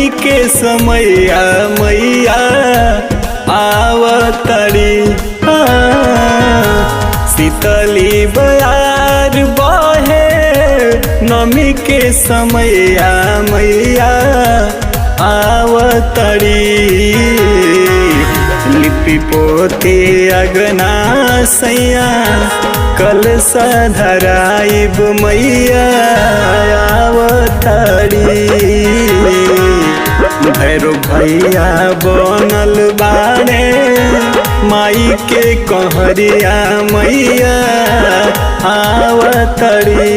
नमी के समैया मैया आवतड़ी। शीतली बयार बहे नमी के समैया मैया आवतड़ी। लिपि पोते अगना सैया कलसा धराइब मैया आवतड़ी। भैरो भैया बनल बाड़े माई के कहरिया मैया आवतड़ी।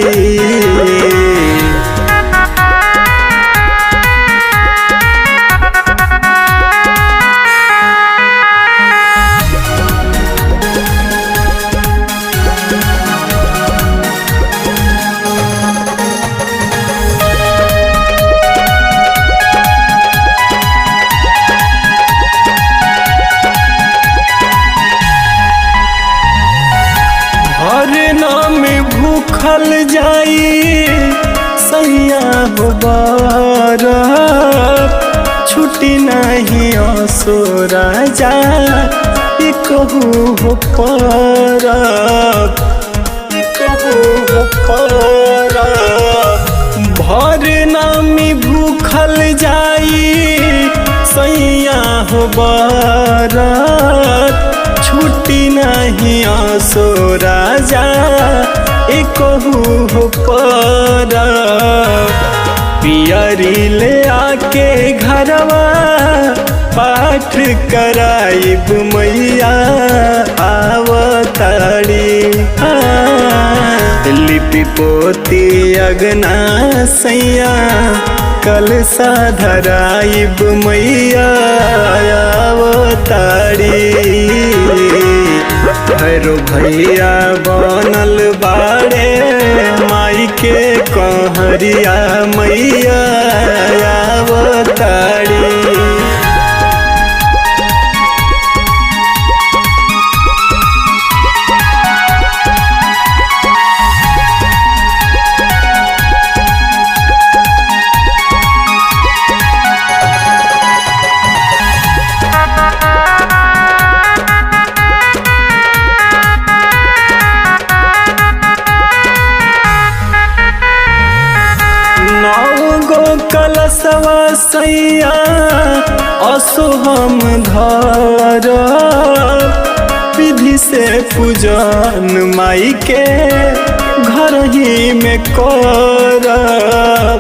भूखल जाई सैया हो बारत छुट्टी नहीं असोरा जा कहू हो परत भर नामी भूखल जाई सैया हो बारत छुट्टी नहीं असोरा जा कहू हो पर। पियरी ले आके घरवा पाठ कराइब मैया आवतड़ी। लिपि पोती अगना सैया कलसा धराइब मैया आवतड़ी। भैरो भैया बनल बाड़े माई के कहरिया मैया आवतड़ी। कलसवा सैया असो हम धर विधि से पूजन माई के घर ही में करब।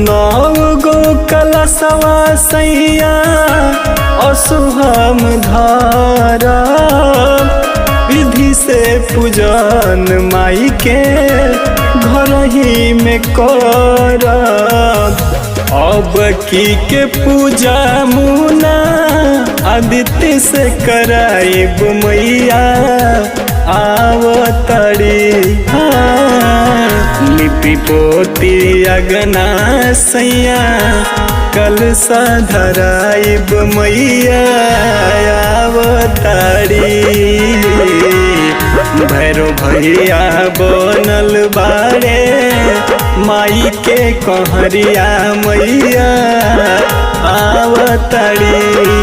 नौ गो कलसवा सैया असो हम धर विधि से पूजन माई के घर ही में करब। अब की के पूजा मुना आदित्य से कराइब मैया आवतड़ी। लिपि पोती अगना सैया कलसा धराइब मैया आवतड़ी। भैरो भैया बनल बाड़े माई के कहरिया मैया आवतड़ी।